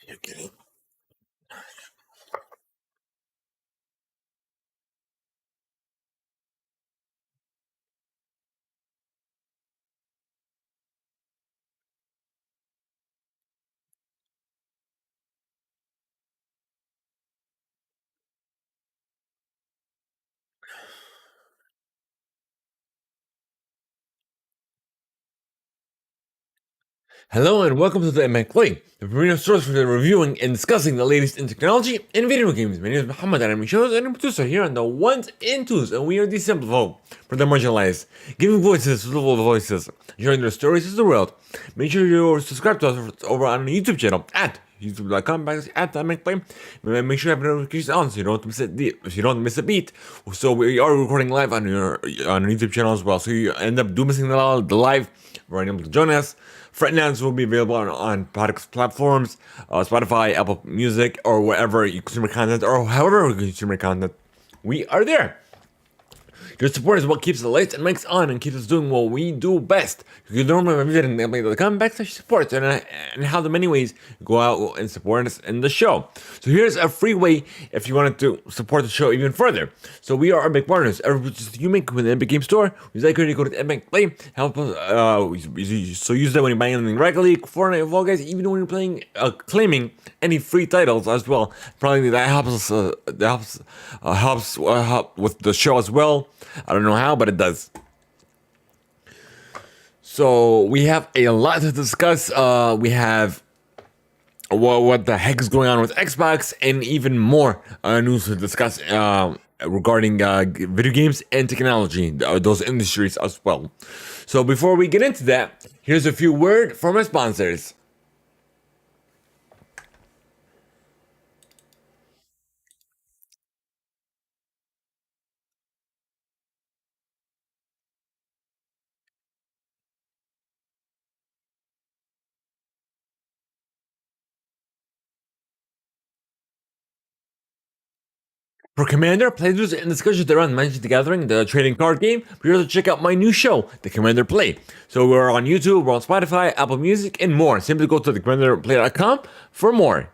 You're kidding. Hello and welcome to the Theimpactplay, the premier source for reviewing and discussing the latest in technology and video games. My name is Muhammad and I'm your shows and producer here on the ones and twos, and we are the simple vote for the marginalized, giving voices to the voices, sharing their stories to the world. Make sure you subscribe to us over on the YouTube channel at youtube.com/@Theimpactplay. Make sure you have notifications on so you don't miss a beat. So we are recording live on your YouTube channel as well. So you end up missing the live, we're unable to join us. Fretnouns will be available on podcast platforms, Spotify, Apple Music, or wherever you consume your content, or however you consume your content. We are there. Your support is what keeps the lights and mics on and keeps us doing what we do best. You can normally visit Theimpactplay.com/support and how the many ways you go out and support us in the show. So here's a free way if you wanted to support the show even further. So we are our big partners. Every purchase you make with the Epic Game Store, we like you to go to Theimpactplay, help us. So use that when you're buying anything regularly, Fortnite, Fall Guys, even when you're playing, claiming any free titles as well. Probably that helps us. Helps with the show as well. I don't know how, but it does. So we have a lot to discuss. We have what the heck is going on with Xbox, and even more news to discuss regarding video games and technology, those industries as well. So before we get into that, here's a few words from our sponsors. For Commander, playthroughs and discussions around Magic the Gathering, the trading card game, be sure to check out my new show, The Commander Play. So we're on YouTube, we're on Spotify, Apple Music, and more. Simply go to thecommanderplay.com for more.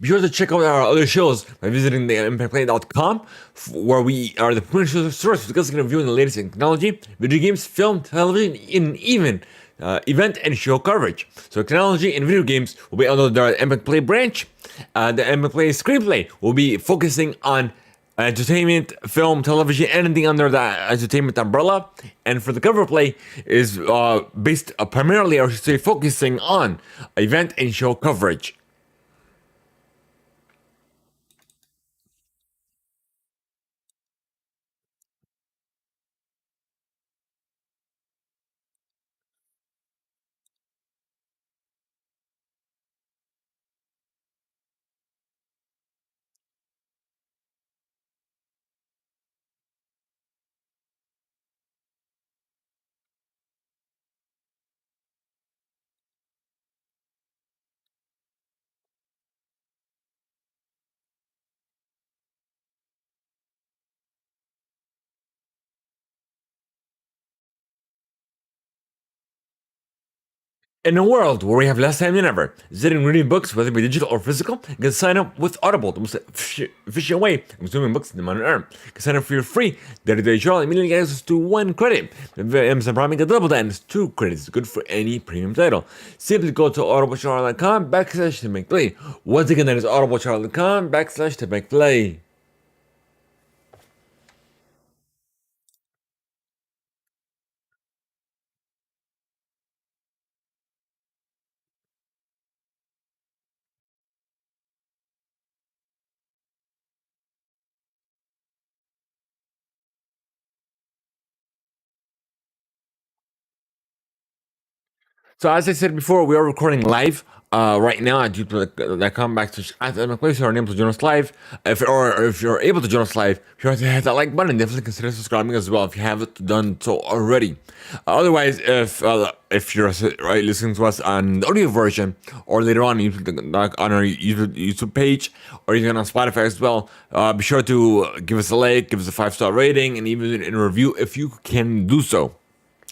Be sure to check out our other shows by visiting theimpactplay.com, where we are the premier source for discussing and reviewing the latest in technology, video games, film, television, and even event and show coverage. So technology and video games will be under the Epic Play branch. The Epic Play screenplay will be focusing on entertainment, film, television, anything under that entertainment umbrella. And for the cover play is based primarily, or I should say, focusing on event and show coverage. In a world where we have less time than ever, sitting reading books, whether it be digital or physical, you can sign up with Audible, the most efficient way of consuming books in the modern era. You can sign up for your free 30-day trial and immediately get access to 1 credit. Amazon Prime, you can double that, and it's 2 credits. Good for any premium title. Simply go to audibletrial.com/Theimpactplay. Once again, that is audibletrial.com/Theimpactplay. So as I said before, we are recording live right now at youtube.com at Theimpactplay, so are able to join us live. If you're able to join us live, you have to hit that like button. Definitely consider subscribing as well if you haven't done so already. Otherwise, if you're listening to us on the audio version or later on on our YouTube page or even on Spotify as well, be sure to give us a like, give us a 5-star rating, and even in a review if you can do so.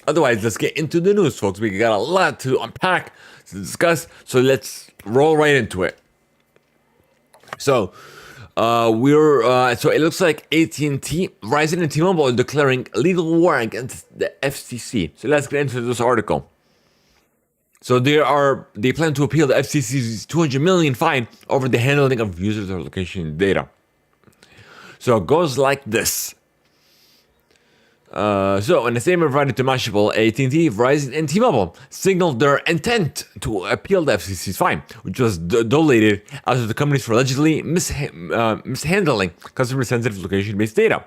Otherwise, let's get into the news, folks. We got a lot to unpack, to discuss, so let's roll right into it. So, so it looks like AT&T, Verizon, and T-Mobile are declaring legal war against the FCC. So let's get into this article. So they plan to appeal the FCC's $200 million fine over the handling of users' location data. So it goes like this. So, in a statement provided to Mashable, AT&T, Verizon, and T-Mobile signaled their intent to appeal the FCC's fine, which was dilated after the companies for allegedly mishandling customer-sensitive location-based data.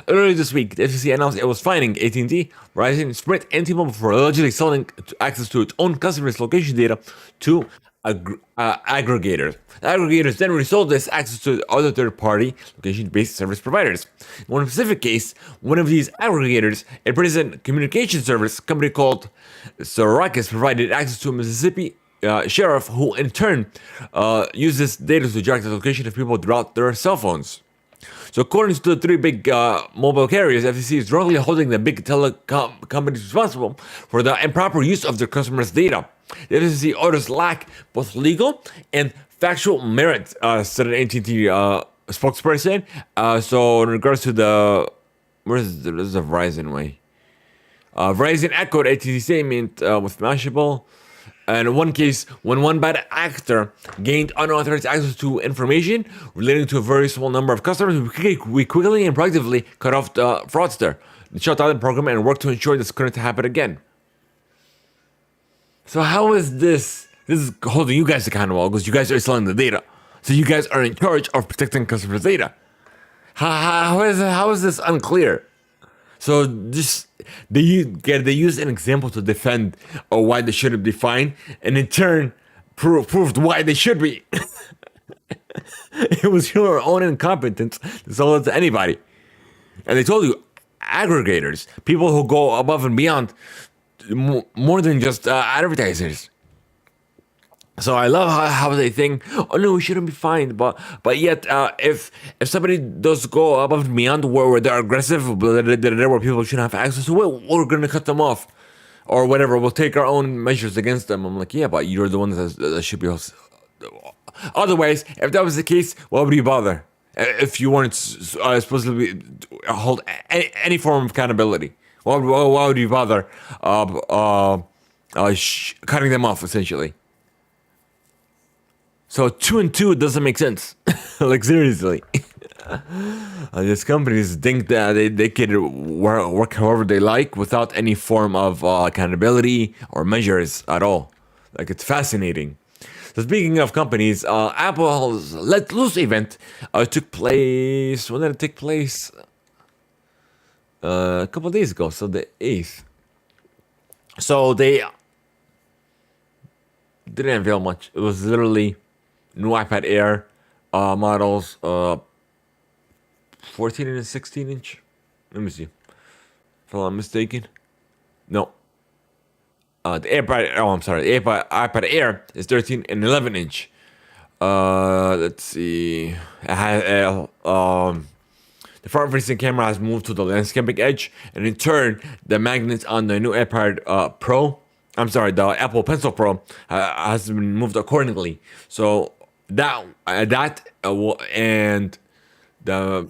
Earlier this week, the FCC announced it was fining AT&T, Verizon, Sprint, and T-Mobile for allegedly selling access to its own customers' location data to aggregators. The aggregators then resold this access to other third-party location-based service providers. In one specific case, one of these aggregators, a prison communication service company called Syracuse, provided access to a Mississippi sheriff, who in turn used this data to track the location of people throughout their cell phones. So according to the three big mobile carriers, FCC is wrongly holding the big telecom companies responsible for the improper use of their customers' data. The FCC orders lack both legal and factual merit, said an AT&T spokesperson. So in regards to this is the Verizon way. Verizon echoed AT&T's statement with Mashable. And in one case, when one bad actor gained unauthorized access to information relating to a very small number of customers, we quickly and proactively cut off the fraudster, shut down the program, and worked to ensure this couldn't happen again. So how is this? This is holding you guys accountable because you guys are selling the data. So you guys are in charge of protecting customers' data. How is this unclear? So they use an example to defend why they shouldn't be fined, and in turn proved why they should be. It was your own incompetence to sell it to anybody. And they told you, aggregators, people who go above and beyond, more than just advertisers. So I love how they think, oh no, we shouldn't be fined, but yet if somebody does go above and beyond where they're aggressive, where people shouldn't have access to it, we're gonna cut them off, or whatever. We'll take our own measures against them. I'm like, yeah, but you're the ones that should be. Otherwise, if that was the case, why would you bother? If you weren't supposed to be hold any form of accountability, why would you bother cutting them off essentially? So 2 and 2 doesn't make sense. Like seriously. These companies think that they can work however they like without any form of accountability or measures at all. Like it's fascinating. So speaking of companies, Apple's Let Loose event took place. When did it take place? A couple of days ago, so the 8th. So they didn't unveil much. It was literally new iPad Air models, 14 and 16 inch. Let me see. If I'm not mistaken. No. The iPad. Oh, I'm sorry. The iPad Air is 13 and 11 inch. Let's see. It has, the front-facing camera has moved to the landscaping edge, and in turn, the magnets on the new iPad Pro. I'm sorry, the Apple Pencil Pro has been moved accordingly. So and the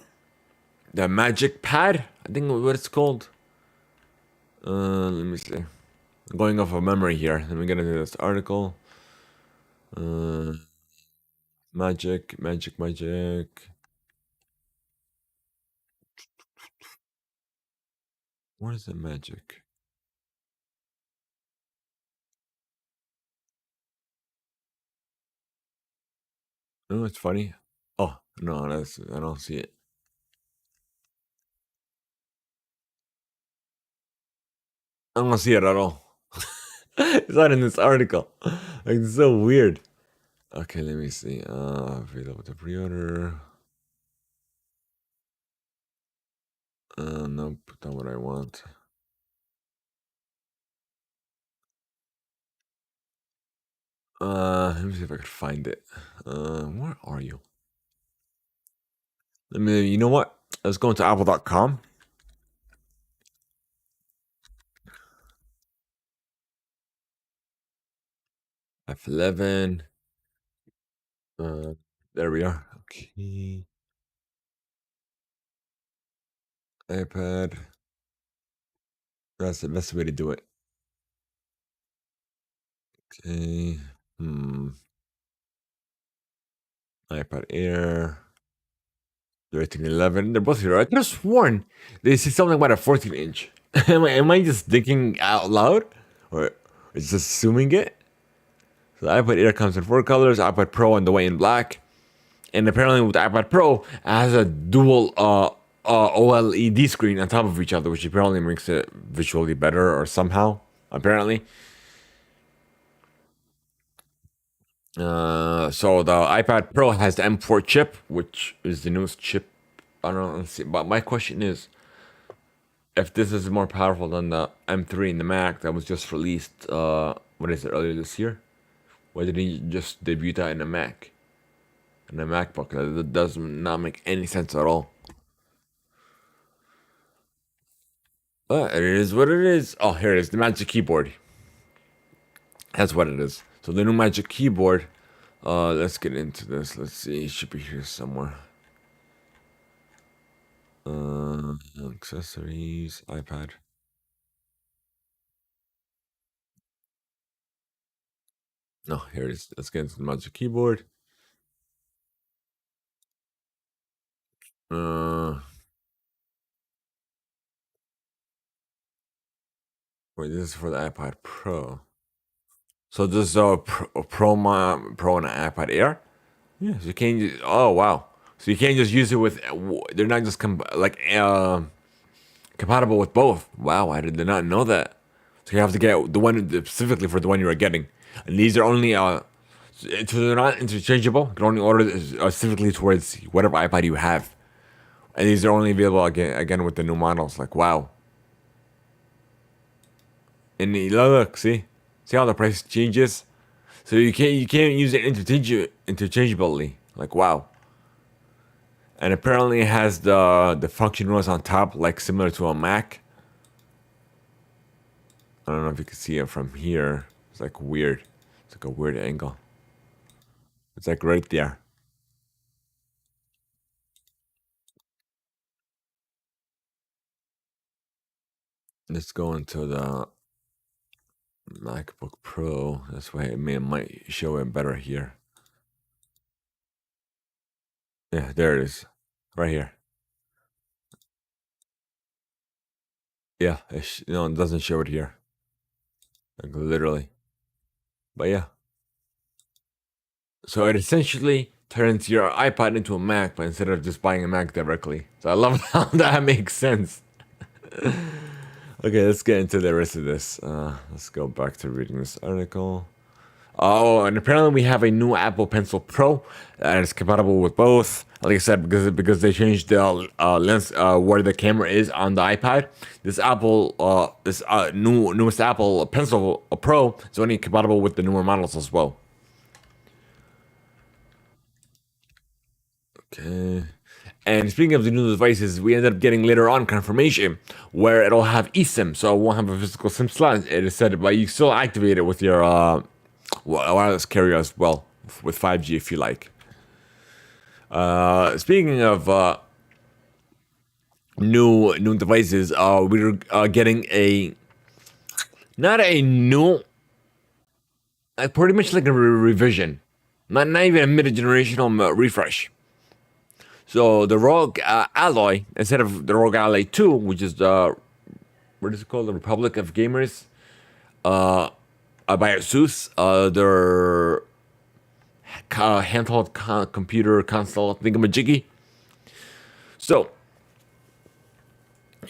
Magic Pad, I think what it's called. Let me see. I'm going off of memory here. Let me get into this article. Magic. What is the magic? Oh, it's funny. Oh no, I don't see it. I don't see it at all. It's not in this article. Like, it's so weird. Okay, let me see. Available to pre-order. Nope, not what I want. Let me see if I could find it. Where are you? You know what? Let's go into apple.com. F11. There we are. Okay. iPad. That's the best way to do it. Okay. iPad Air. 1311. They're both here. I could have sworn they said something about a 14-inch. Am I just thinking out loud? Or is just assuming it? So the iPad Air comes in 4 colors, iPad Pro in the white and black. And apparently with the iPad Pro, it has a dual OLED screen on top of each other, which apparently makes it visually better or somehow, apparently. So the iPad Pro has the M4 chip, which is the newest chip. I don't know, let's see. But my question is, if this is more powerful than the M3 in the Mac that was just released, what is it, earlier this year? Why didn't you just debut that in a Mac? In a MacBook? That does not make any sense at all. But it is what it is. Oh, here it is, the Magic Keyboard. That's what it is. So the new Magic Keyboard, let's get into this. Let's see, it should be here somewhere. Accessories, iPad. No, here it is. Let's get into the Magic Keyboard. Wait, this is for the iPad Pro. So this is a Pro and an iPad Air. Yeah, so you can't. Oh wow. So you can't just use it with. They're not just compatible with both. Wow, I did not know that. So you have to get the one specifically for the one you are getting, and these are only so they're not interchangeable. You can only order specifically towards whatever iPad you have, and these are only available again with the new models. Like wow. And look, see how the price changes. So you can't use it interchangeably. Like wow. And apparently it has the function rows on top, like similar to a Mac. I don't know if you can see it from here. It's like weird. It's like a weird angle. It's like right there. Let's go into the MacBook Pro. That's why it might show it better here. Yeah, there it is. Right here. Yeah, it doesn't show it here. Like literally. But yeah. So it essentially turns your iPad into a Mac, but instead of just buying a Mac directly. So I love how that makes sense. Okay, let's get into the rest of this. Let's go back to reading this article. Oh, and apparently we have a new Apple Pencil Pro that is compatible with both. Like I said, because they changed the lens where the camera is on the iPad. This newest Apple Pencil Pro is only compatible with the newer models as well. Okay. And speaking of the new devices, we ended up getting later on confirmation where it'll have eSIM, so it won't have a physical SIM slot. It is said, but you still activate it with your wireless carrier as well, with 5G if you like. Speaking of new devices, we're getting not a new, pretty much like a revision, not even a mid-generational refresh. So the ROG Alloy, instead of the ROG Alloy 2, which is what is it called? The Republic of Gamers, by Asus, their handheld computer console thingamajiggy. So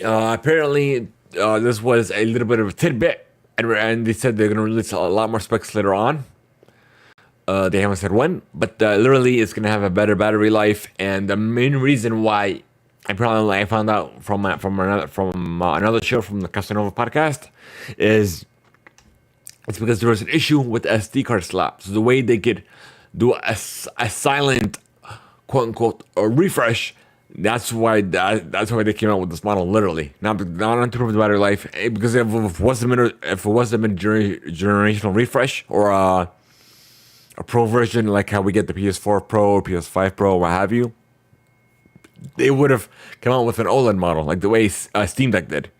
apparently this was a little bit of a tidbit. I and they said they're going to release a lot more specs later on. They haven't said when, but literally it's going to have a better battery life. And the main reason why I found out from another show from the Casanova podcast is it's because there was an issue with the SD card slot. So the way they could do a silent quote unquote a refresh. That's why they came out with this model. Literally, not to improve the battery life, because if it was a generational refresh or a pro version, like how we get the PS4 Pro or PS5 Pro, what have you, they would have come out with an OLED model, like the way Steam Deck did.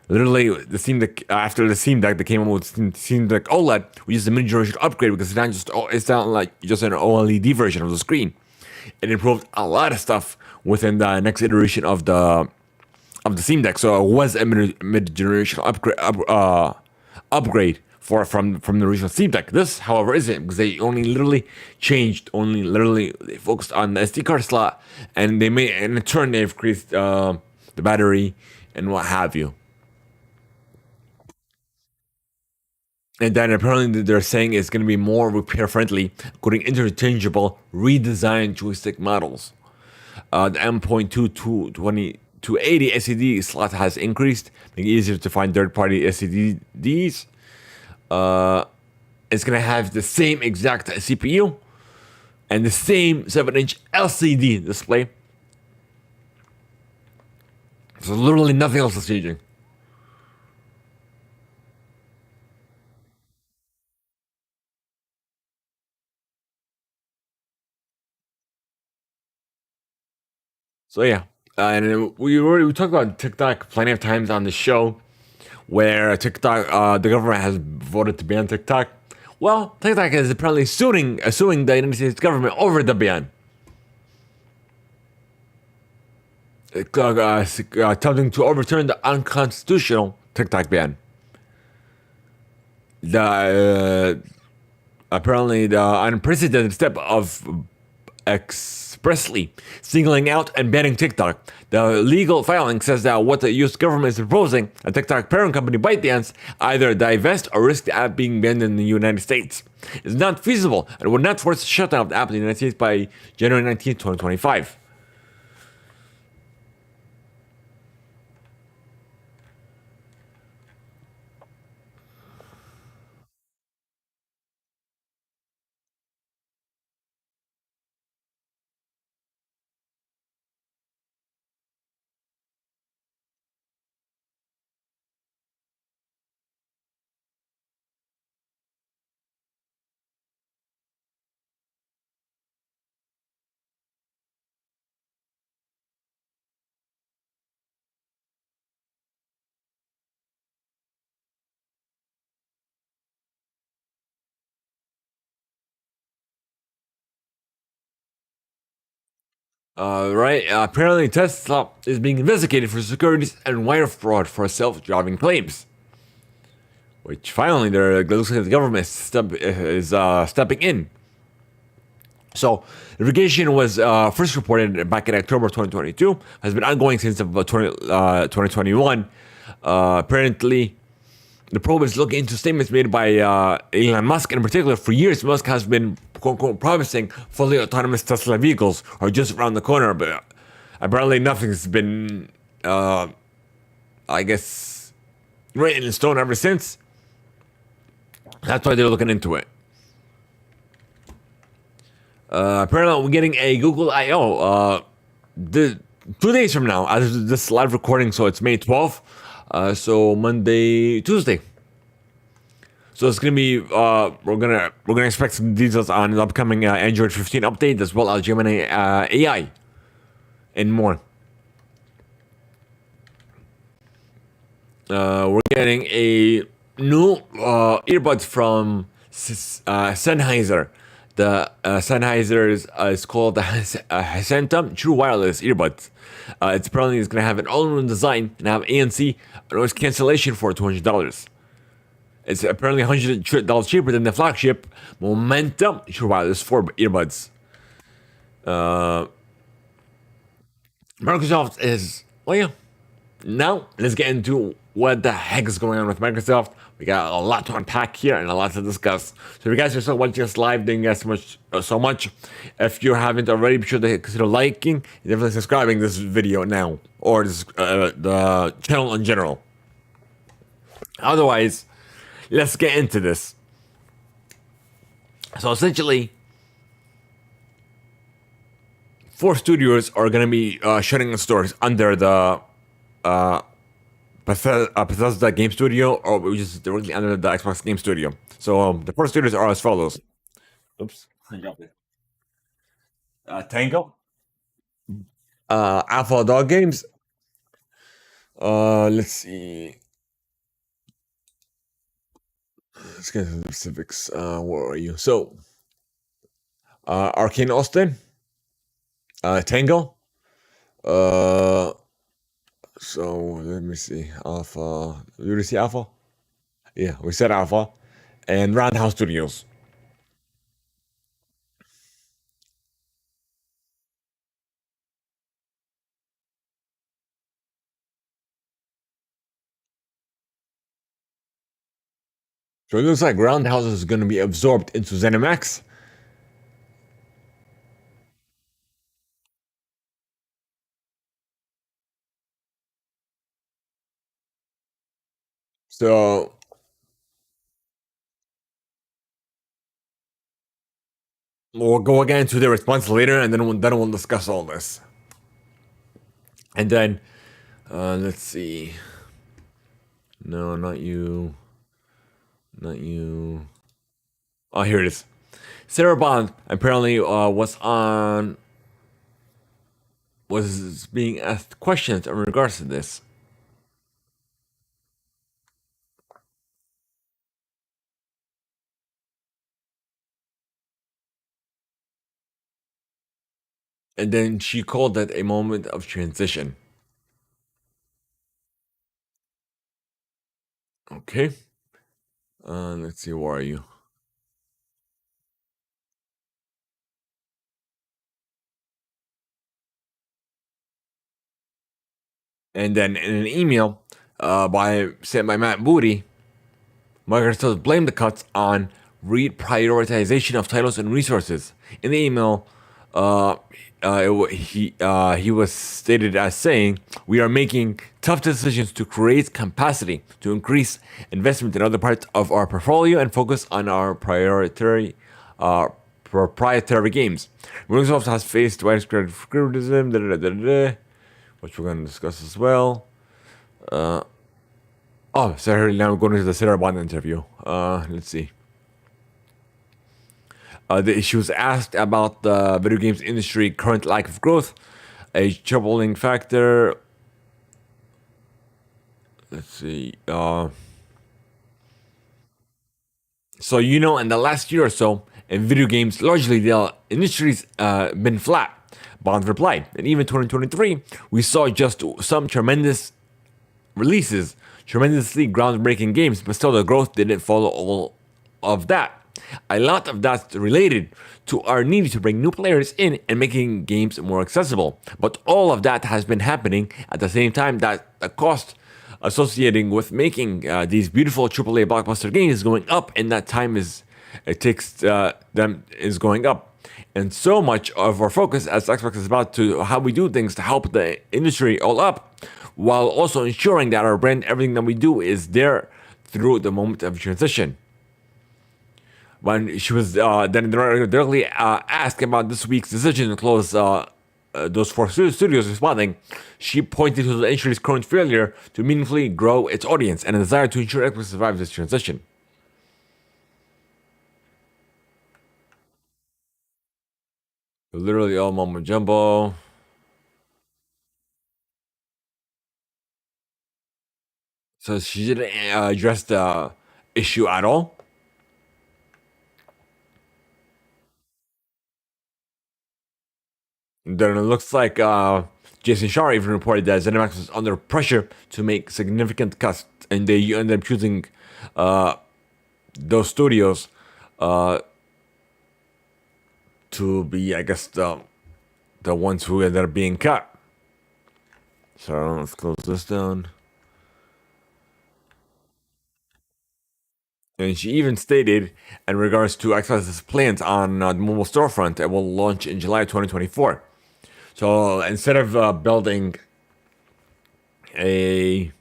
Literally, the Steam Deck, after the Steam Deck, they came out with Steam Deck OLED, which is a mid-generation upgrade because it's not like just an OLED version of the screen. It improved a lot of stuff within the next iteration of the Steam Deck, so it was a mid-generation upgrade from the original Steam Deck. This, however, isn't, because they they focused on the SD card slot, and in turn they've increased the battery and what have you. And then apparently they're saying it's going to be more repair friendly, including interchangeable redesigned joystick models. The M.2 SSD slot has increased, making it easier to find third-party SSDs. It's going to have the same exact CPU and the same 7-inch LCD display. So literally nothing else is changing. So yeah, and we talked about TikTok plenty of times on the show, where TikTok, the government has voted to ban TikTok. Well, TikTok is apparently suing the United States government over the ban, attempting to overturn the unconstitutional TikTok ban. Apparently the unprecedented step of expressly singling out and banning TikTok. The legal filing says that what the U.S. government is proposing, a TikTok parent company ByteDance, either divest or risk the app being banned in the United States, is not feasible and would not force the shutdown of the app in the United States by January 19, 2025. Right. Apparently, Tesla is being investigated for securities and wire fraud for self-driving claims. Which finally, it looks like the government is stepping in. So, the investigation was first reported back in October 2022, has been ongoing since about 2021. Apparently, the probe is looking into statements made by Elon Musk. In particular, for years, Musk has been quote unquote promising fully autonomous Tesla vehicles are just around the corner, but apparently nothing's been, I guess, written in stone ever since. That's why they're looking into it. Apparently, we're getting a Google I/O 2 days from now, as of this live recording, so it's May 12th. So Tuesday. So it's gonna be we're gonna expect some details on the upcoming Android 15 update, as well as Gemini AI and more. We're getting a new earbuds from Sennheiser. The Sennheiser is called the Hisentum True Wireless Earbuds. It's apparently going to have an all-in-one design and have ANC and noise cancellation for $200. It's apparently $100 cheaper than the flagship Momentum True Wireless 4 earbuds. Microsoft is, well, yeah. Now let's get into what the heck is going on with Microsoft. We got a lot to unpack here and a lot to discuss. So if you guys are still watching us live, thank you guys so much. If you haven't already, be sure to consider liking and definitely subscribing this video now, or this, the channel in general. Otherwise, let's get into this. So essentially, 4 studios are going to be shutting the stores under the Bethesda Game Studio, or which is directly under the Xbox Game Studio. So the 4 studios are as follows. Oops, I dropped it. Tango, Alpha Dog Games. Let's see. Let's get into the specifics. Where are you? So, Arcane Austin, Tango. So let me see. Alpha. Did we see Alpha? Yeah, we said Alpha, and Roundhouse Studios. So it looks like Roundhouse is going to be absorbed into ZeniMax. So we'll go again to the response later, and then we'll discuss all this. And then let's see. No, not you. Not you. Oh, here it is. Sarah Bond apparently was being asked questions in regards to this. And then she called that a moment of transition. Okay. Let's see, where are you? And then in an email sent by Matt Booty, Microsoft blamed the cuts on reprioritization of titles and resources. In the email, he was stated as saying, "We are making tough decisions to create capacity, to increase investment in other parts of our portfolio, and focus on our proprietary games. Microsoft has faced widespread criticism, which we're going to discuss as well." So now we're going to the Sarah Bond interview. Let's see. She was asked about the video games industry current lack of growth, a troubling factor. Let's see. So in the last year or so, in video games, largely the industry's been flat. Bond replied. And even 2023, we saw just some tremendous releases, tremendously groundbreaking games, but still the growth didn't follow all of that. A lot of that's related to our need to bring new players in and making games more accessible. But all of that has been happening at the same time that the cost associating with making these beautiful AAA blockbuster games is going up, and that time is going up. And so much of our focus as Xbox is about to how we do things to help the industry all up, while also ensuring that our brand, everything that we do, is there through the moment of transition. When she was then directly asked about this week's decision to close those 4 studios, responding, she pointed to the industry's current failure to meaningfully grow its audience and a desire to ensure Xbox survives this transition. Literally all mumbo jumbo. So she didn't address the issue at all. Then it looks like Jason Schreier even reported that ZeniMax was under pressure to make significant cuts, and they ended up choosing those studios to be, I guess, the ones who ended up being cut. So let's close this down. And she even stated, in regards to Xbox's plans on the mobile storefront, it will launch in July 2024. So instead of building their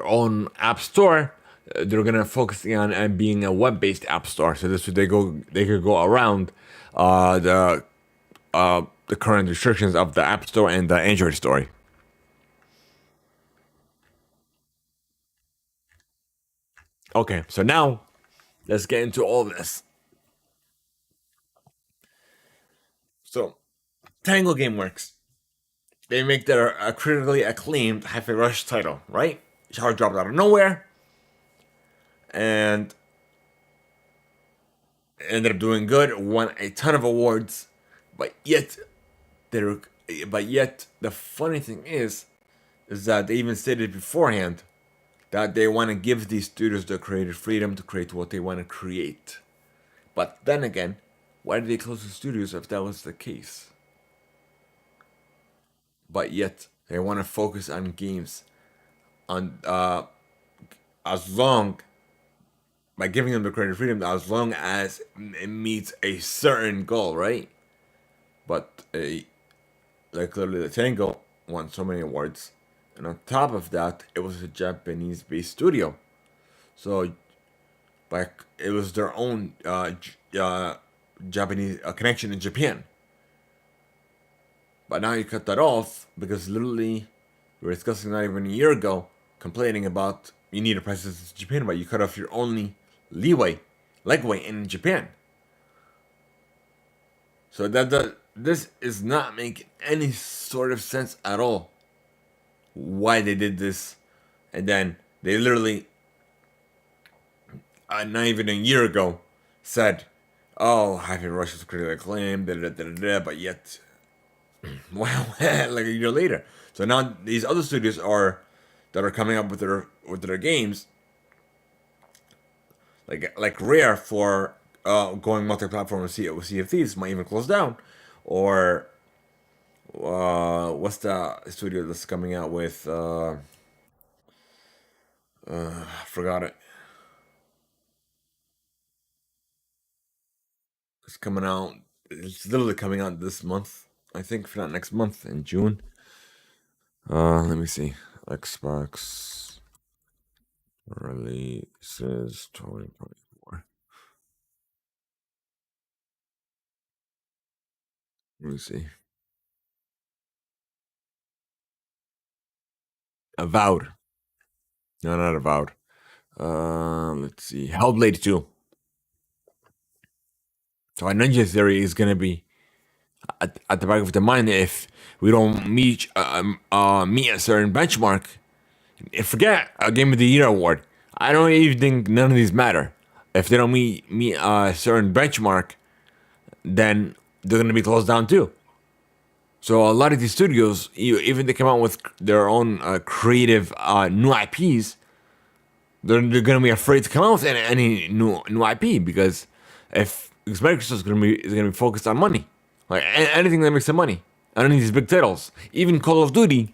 own app store, they're gonna focus on being a web-based app store. So this way they could go around the current restrictions of the App Store and the Android Store. Okay, so now let's get into all this. So, Tango Gameworks, they make their critically acclaimed Hi-Fi Rush title, right? Shower dropped out of nowhere, and ended up doing good, won a ton of awards, but yet the funny thing is that they even stated beforehand that they want to give these studios the creative freedom to create what they want to create. But then again, why did they close the studios if that was the case? But yet they want to focus on games, on as long by giving them the creative freedom, as long as it meets a certain goal, right? But like clearly the Tango won so many awards, and on top of that, it was a Japanese-based studio, so like it was their own Japanese connection in Japan. But now you cut that off because literally we were discussing not even a year ago, complaining about you need a presence in Japan, but you cut off your only legway in Japan. So this is not making any sort of sense at all. Why they did this, and then they literally not even a year ago said, "Oh, Hi-Fi Rush is critically acclaimed," but yet, well, like a year later. So now these other studios that are coming up with their games, like Rare for going multi-platform with Sea of Thieves might even close down, or what's the studio that's coming out with? Forgot it. It's coming out. It's literally coming out this month. I think, if not next month, in June. Let me see. Xbox releases 2024. Let me see. Avowed. No, not Avowed. Let's see. Hellblade 2. So a Ninja Theory is gonna be at the back of the mind if we don't meet a certain benchmark. Forget a Game of the Year award. I don't even think none of these matter. If they don't meet a certain benchmark, then they're gonna be closed down too. So a lot of these studios, even they come out with their own creative new IPs, they're gonna be afraid to come out with any new IP because Microsoft is gonna be focused on money, like anything that makes them money. I don't need these big titles. Even Call of Duty,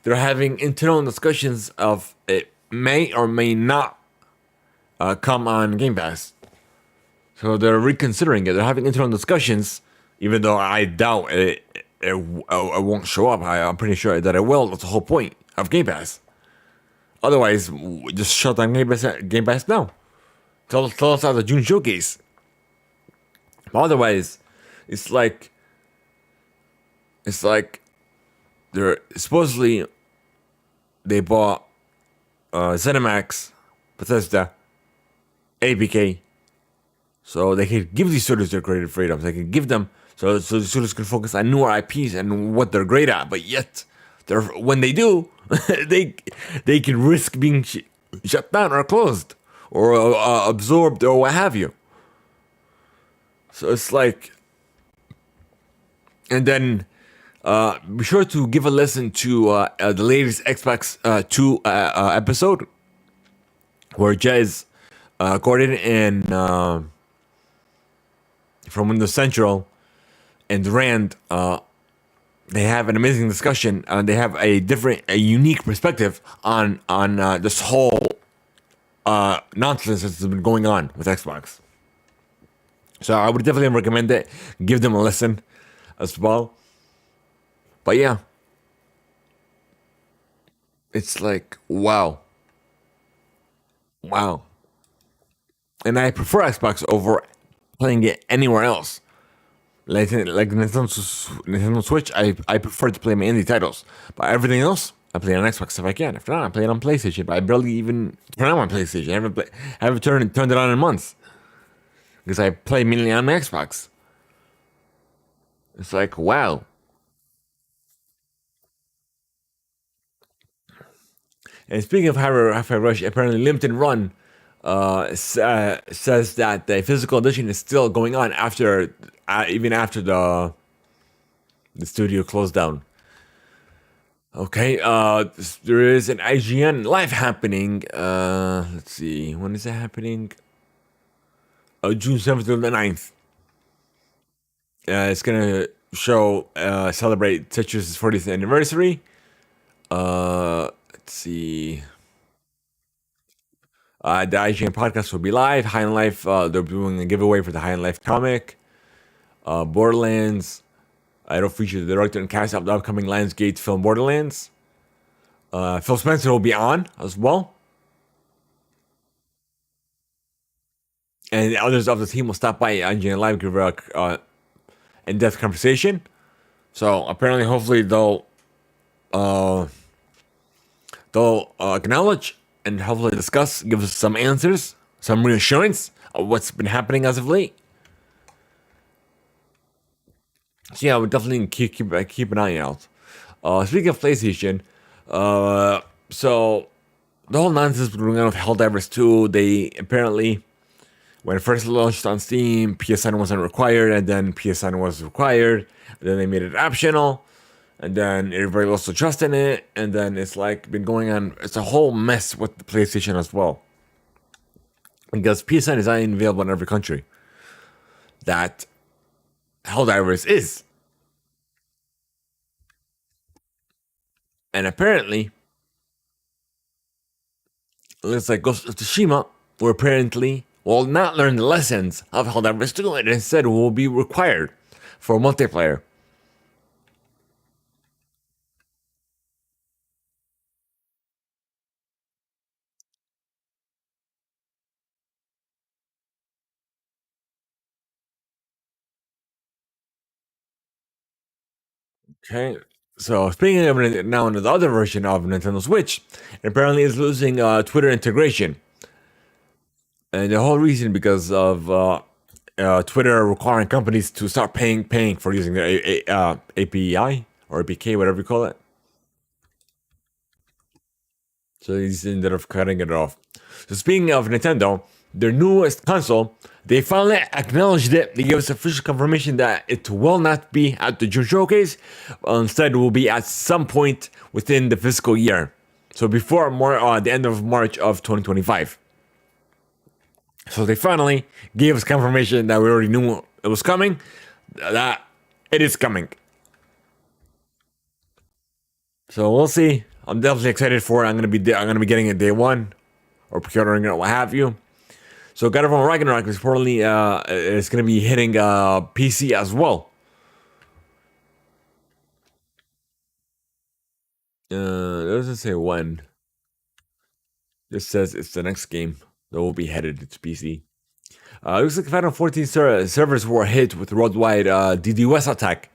they're having internal discussions of it may or may not come on Game Pass. So they're reconsidering it. They're having internal discussions, even though I doubt it won't show up. I'm pretty sure that it will. That's the whole point of Game Pass. Otherwise, just shut down Game Pass now. Tell us how the June showcase. Otherwise, it's like they're supposedly they bought ZeniMax, Bethesda, APK, so they could give these studios their creative freedoms. They can give them so the studios can focus on newer IPs and what they're great at. But yet, when they do, they can risk being shut down or closed or absorbed or what have you. So it's like, and then be sure to give a listen to the latest Xbox 2 episode where Jez, Gordon, and from Windows Central and Rand, they have an amazing discussion. They have a unique perspective on this whole nonsense that's been going on with Xbox. So I would definitely recommend it. Give them a listen as well. But yeah, it's like wow, wow, and I prefer Xbox over playing it anywhere else. Like Nintendo Switch, I prefer to play my indie titles, but everything else I play on Xbox if I can. If not, I play it on PlayStation. But I barely even turn on my PlayStation. I haven't turned it on in months because I play mainly on my Xbox. It's like wow. And speaking of Hi-Fi Rush, apparently Limited Run says that the physical edition is still going on after, even after the studio closed down. Okay, there is an IGN live happening. Let's see, when is it happening? June 7th to the 9th. It's gonna show, celebrate Tetris' 40th anniversary. Let's see. The IGN podcast will be live. High and Life, they're doing a giveaway for the High and Life comic. Borderlands. It'll feature the director and cast of the upcoming Lionsgate film Borderlands. Phil Spencer will be on as well. And others of the team will stop by IGN Live, give a in-depth conversation. So apparently, hopefully they'll acknowledge and hopefully discuss, give us some answers, some reassurance of what's been happening as of late. So yeah, I would definitely keep an eye out. Speaking of PlayStation, so the whole nonsense going on with Helldivers 2, they apparently, when it first launched on Steam, PSN wasn't required, and then PSN was required, and then they made it optional, and then everybody lost the trust in it, and then it's like been going on. It's a whole mess with the PlayStation as well, because PSN is not even available in every country that Helldivers is. And apparently, it looks like Ghost of Tsushima will apparently will not learn the lessons of Helldivers 2 and instead will be required for multiplayer. Okay. So speaking of it, now the other version of Nintendo Switch, it apparently is losing Twitter integration, and the whole reason because of Twitter requiring companies to start paying for using their API or APK, whatever you call it. So they just ended up cutting it off. So speaking of Nintendo, their newest console, they finally acknowledged it. They gave us official confirmation that it will not be at the June showcase. Instead, it will be at some point within the fiscal year. So before the end of March of 2025. So they finally gave us confirmation that we already knew it was coming. That it is coming. So we'll see. I'm definitely excited for it. I'm gonna be getting it day one, or pre-ordering it, what have you. So God of War Ragnarok is reportedly it's gonna be hitting PC as well. It doesn't say when. It says it's the next game that will be headed to PC. Looks like Final 14 servers were hit with worldwide DDoS attack.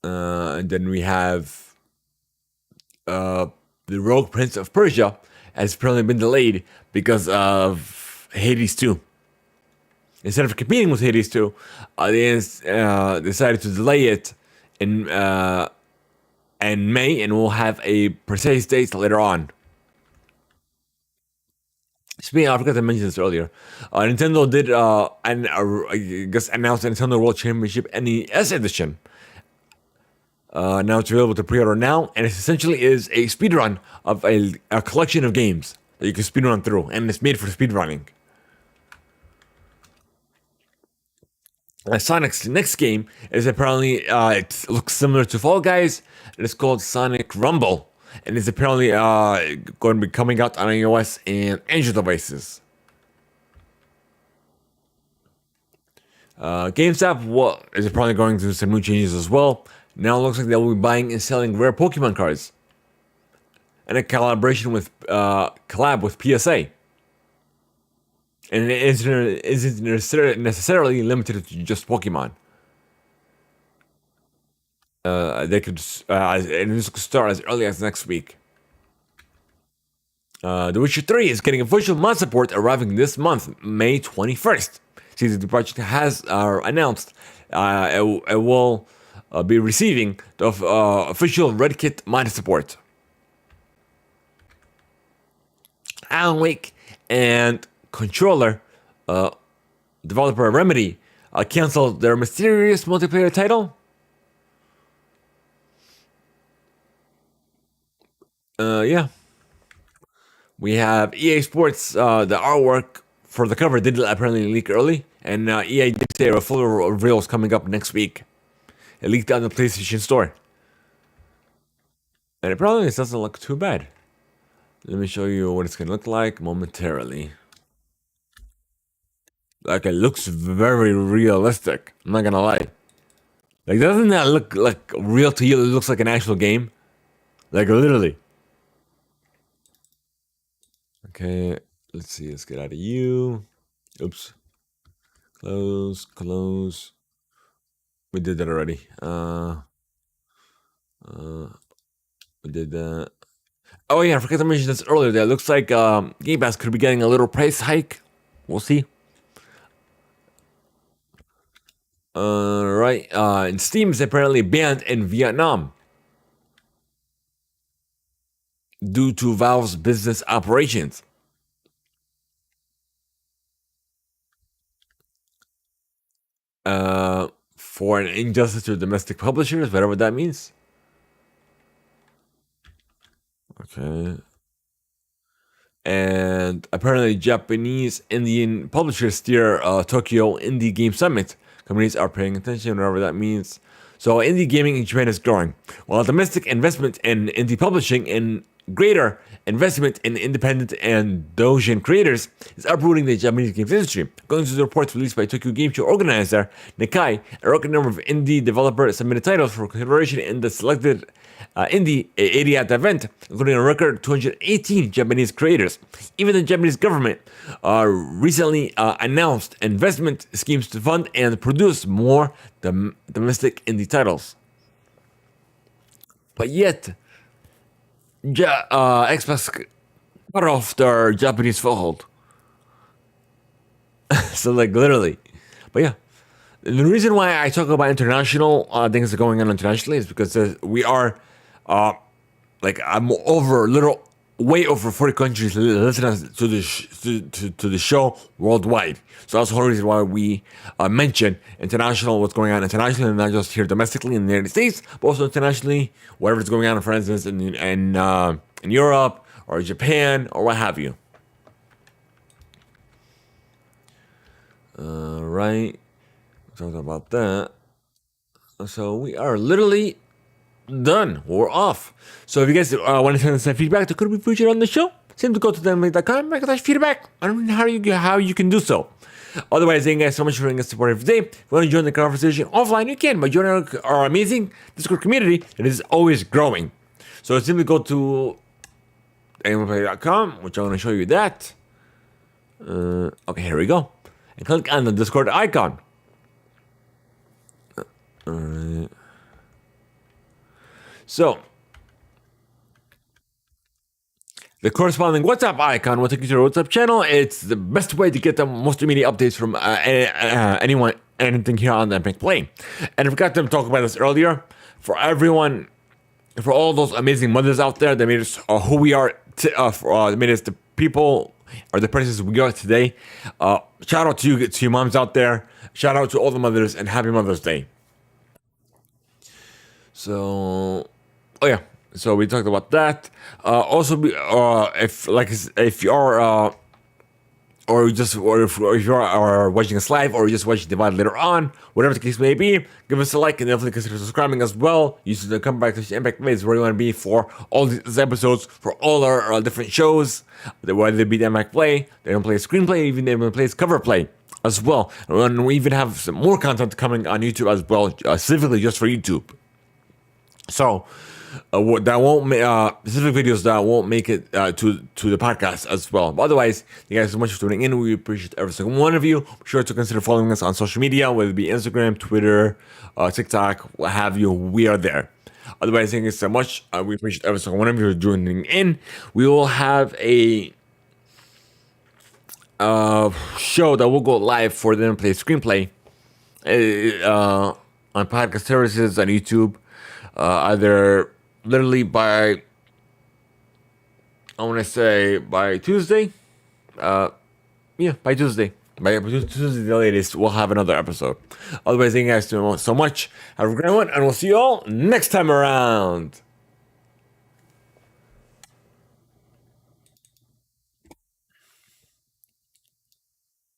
And then we have the Rogue Prince of Persia has apparently been delayed because of Hades 2. Instead of competing with Hades 2, they decided to delay it in May, and we'll have a precise date later on. Speaking of, I forgot to mention this earlier. Nintendo did I guess announced the Nintendo World Championship NES Edition. Now it's available to pre-order now, and it essentially is a speedrun of a collection of games that you can speedrun through, and it's made for speedrunning. Sonic's next game is apparently it looks similar to Fall Guys, and it's called Sonic Rumble. and it's apparently going to be coming out on iOS and Android devices. GameStop is probably going through some new changes as well. Now it looks like they will be buying and selling rare Pokemon cards, and a collaboration with collab with PSA. And it isn't necessarily limited to just Pokemon. They could, and this could start as early as next week. The Witcher 3 is getting official mod support arriving this month, May 21st. CD Projekt has announced it will be receiving the official Red Kit mod support. Alan Wake and Controller developer Remedy canceled their mysterious multiplayer title. Yeah. We have EA Sports, the artwork for the cover did apparently leak early, and EA did say a full reveal is coming up next week. It leaked on the PlayStation Store. And it probably doesn't look too bad. Let me show you what it's going to look like momentarily. Like, it looks very realistic. I'm not going to lie. Like, doesn't that look like real to you? It looks like an actual game. Like, literally. Okay, let's see. Let's get out of you. Oops. Close. We did that already. We did that. Oh yeah, I forgot to mention this earlier. That looks like Game Pass could be getting a little price hike. We'll see. Right. And Steam is apparently banned in Vietnam due to Valve's business operations. For an injustice to domestic publishers, whatever that means. Okay. And apparently, Japanese Indian publishers steer Tokyo Indie Game Summit. Companies are paying attention, whatever that means. So, indie gaming in Japan is growing, while domestic investment in indie publishing and greater investment in independent and doujin creators is uprooting the Japanese games industry. According to the reports released by Tokyo Game Show organizer Nikkei, a record number of indie developers submitted titles for consideration in the selected Indie 80 at the event, including a record 218 Japanese creators. Even the Japanese government recently announced investment schemes to fund and produce more domestic indie titles. But yet, Xbox cut off their Japanese foothold. So, like, literally. But yeah. The reason why I talk about international things that are going on internationally is because we are, I'm way over 40 countries listening to the show worldwide. So that's the whole reason why we mention international, what's going on internationally, and not just here domestically in the United States, but also internationally, whatever's going on, for instance, in Europe or Japan or what have you. Right. Talked about that. So we are literally done. We're off. So if you guys want to send us some feedback that could be featured on the show, send to go to theimpactplay.com/feedback. I don't know how you can do so. Otherwise, thank you guys so much for being a supporter today. If you want to join the conversation offline, you can by joining our amazing Discord community that is always growing. So simply go to theimpactplay.com, which I'm going to show you that. Okay, here we go. And click on the Discord icon. Alright. So, the corresponding WhatsApp icon will take you to our WhatsApp channel. It's the best way to get the most immediate updates from anyone, anything here on the Theimpactplay. And I forgot to talk about this earlier. For everyone, for all those amazing mothers out there that made us who we are, that made us the people or the persons we are today. Shout out to you, to your moms out there. Shout out to all the mothers, and happy Mother's Day. So, so we talked about that. Also, if you are or if you are watching us live, or just watching the VOD later on, whatever the case may be, give us a like and definitely consider subscribing as well. You should come back to Theimpactplay is where you want to be for all these episodes, for all our different shows, whether they be Theimpactplay, they don't play a screenplay, even they don't play cover play as well. And we even have some more content coming on YouTube as well, specifically just for YouTube. So that won't specific videos that won't make it to the podcast as well. But otherwise, thank you guys so much for tuning in. We appreciate every single one of you. Be sure to consider following us on social media, whether it be Instagram, Twitter, TikTok, what have you. We are there. Otherwise, thank you so much. We appreciate every single one of you for tuning in. We will have a show that will go live for the Play Screenplay on podcast services on YouTube, either literally by, I want to say by Tuesday. By Tuesday. By Tuesday the latest, we'll have another episode. Otherwise, thank you guys so much. Have a great one, and we'll see you all next time around.